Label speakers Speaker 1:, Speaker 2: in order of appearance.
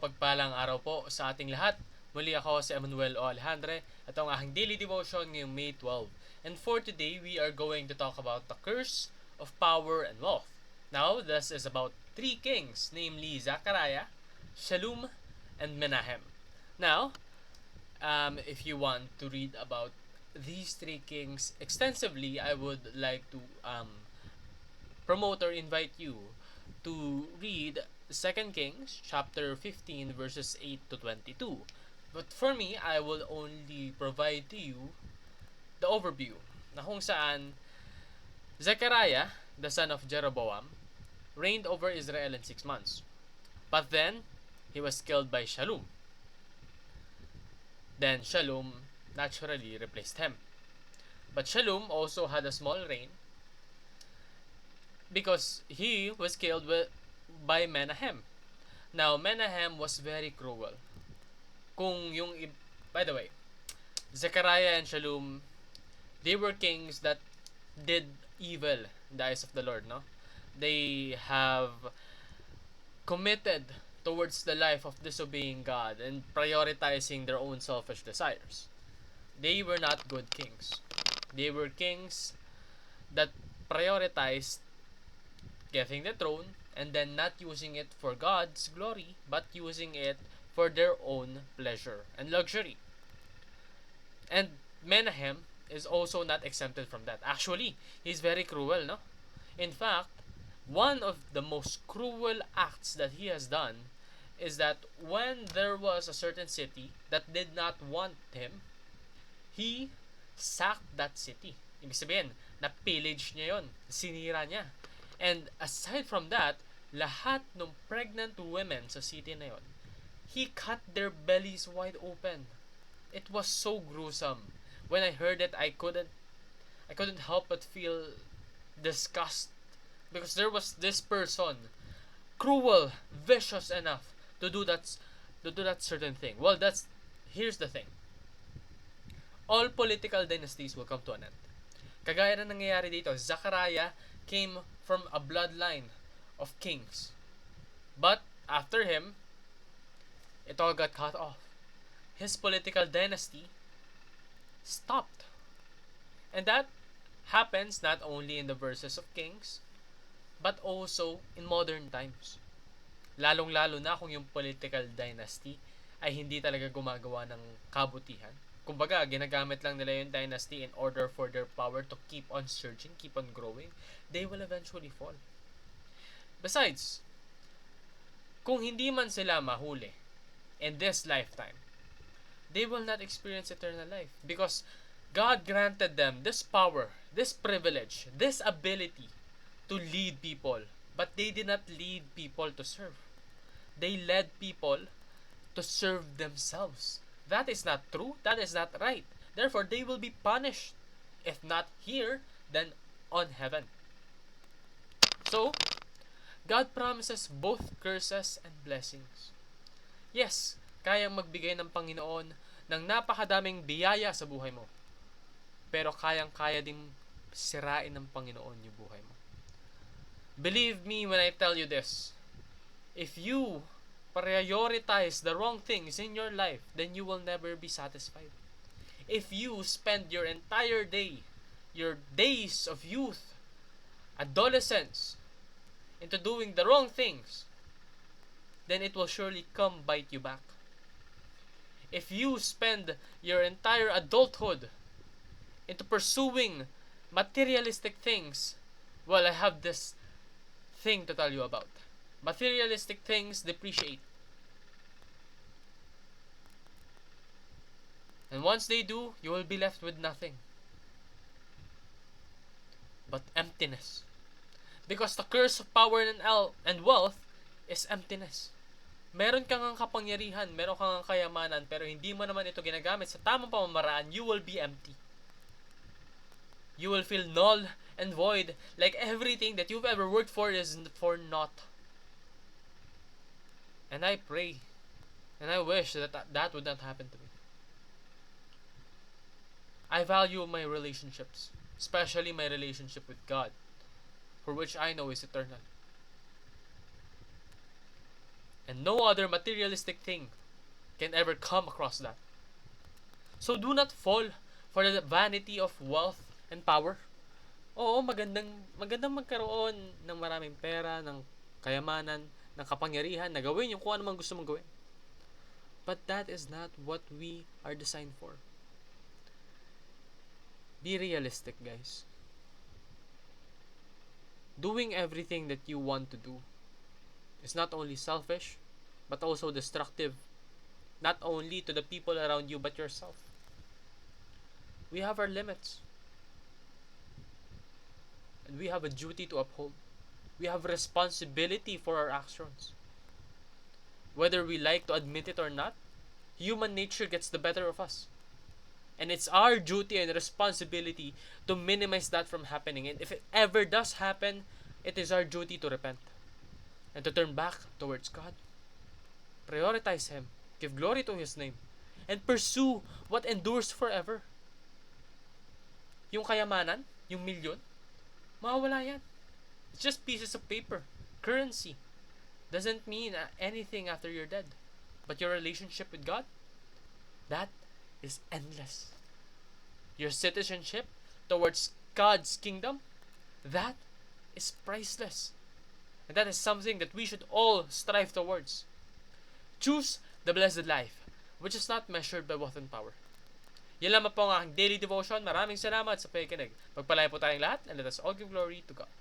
Speaker 1: mapagpalang araw po sa ating lahat. Muli ako si Emmanuel O. Alejandre at ang aking daily devotion ngayong May 12. And for today, we are going to talk about the curse of power and wealth. Now, this is about three kings, namely Zechariah, Shallum, and Menahem. Now, if you want to read about these three kings extensively, I would like to promote or invite you to read 2 Kings chapter 15 verses 8 to 22. But for me, I will only provide to you the overview na kung saan Zechariah, the son of Jeroboam, reigned over Israel in 6 months. But then, he was killed by Shallum. Then Shallum naturally replaced him. But Shallum also had a small reign because he was killed by Menahem. Now, Menahem was very cruel. By the way, Zechariah and Shallum, they were kings that did evil in the eyes of the Lord, no? They have committed towards the life of disobeying God and prioritizing their own selfish desires. They were not good kings. They were kings that prioritized getting the throne and then not using it for God's glory, but using it for their own pleasure and luxury. And Menahem is also not exempted from that. Actually, he's very cruel, no? In fact, one of the most cruel acts that he has done is that when there was a certain city that did not want him, he sacked that city. Ibig sabihin, na-pillage niya yon, sinira niya. And aside from that, lahat ng pregnant women sa city na yon, he cut their bellies wide open. It was so gruesome. When I heard it, I couldn't help but feel disgust because there was this person cruel, vicious enough to do that certain thing. Well, here's the thing. All political dynasties will come to an end. Kagaya na nangyayari dito, Zechariah came from a bloodline of kings. But after him, it all got cut off. His political dynasty stopped. And that happens not only in the verses of Kings, but also in modern times. Lalong-lalo na kung yung political dynasty ay hindi talaga gumagawa ng kabutihan. Kumbaga, ginagamit lang nila yung dynasty in order for their power to keep on surging, keep on growing. They will eventually fall. Besides, kung hindi man sila mahuli in this lifetime, they will not experience eternal life because God granted them this power, this privilege, this ability to lead people, but they did not lead people to serve. They led people to serve themselves. That is not true. That is not right. Therefore, they will be punished. If not here, then on heaven. So, God promises both curses and blessings. Yes, kayang magbigay ng Panginoon ng napakadaming biyaya sa buhay mo. Pero kayang-kaya ding sirain ng Panginoon yung buhay mo. Believe me when I tell you this. If you prioritize the wrong things in your life, then you will never be satisfied. If you spend your entire day, your days of youth, adolescence, into doing the wrong things, then it will surely come bite you back. If you spend your entire adulthood into pursuing materialistic things, well, I have this thing to tell you about. Materialistic things depreciate. And once they do, you will be left with nothing but emptiness. Because the curse of power and wealth is emptiness. Meron kang ang kapangyarihan, meron kang ang kayamanan, pero hindi mo naman ito ginagamit sa tamang pamamaraan, you will be empty. You will feel null and void, like everything that you've ever worked for is for naught. And I pray, and I wish that would not happen to me. I value my relationships, especially my relationship with God, for which I know is eternal. And no other materialistic thing can ever come across that. So do not fall for the vanity of wealth and power. Oo, magandang magkaroon ng maraming pera, ng kayamanan, ng kapangyarihan na gawin yung kung ano man gusto mong gawin. But that is not what we are designed for. Be realistic, guys. Doing everything that you want to do is not only selfish, but also destructive, not only to the people around you, but yourself. We have our limits. And we have a duty to uphold. We have responsibility for our actions. Whether we like to admit it or not, human nature gets the better of us. And it's our duty and responsibility to minimize that from happening. And if it ever does happen, it is our duty to repent and to turn back towards God. Prioritize Him. Give glory to His name. And pursue what endures forever. Yung kayamanan, yung milyon, mawawala yan. It's just pieces of paper. Currency. Doesn't mean anything after you're dead. But your relationship with God, that is endless. Your citizenship towards God's kingdom, that is priceless. And that is something that we should all strive towards. Choose the blessed life, which is not measured by wealth and power. Yan lamang po ang aking daily devotion. Maraming salamat sa pakikinig. Magpalaya po tayong lahat, and let us all give glory to God.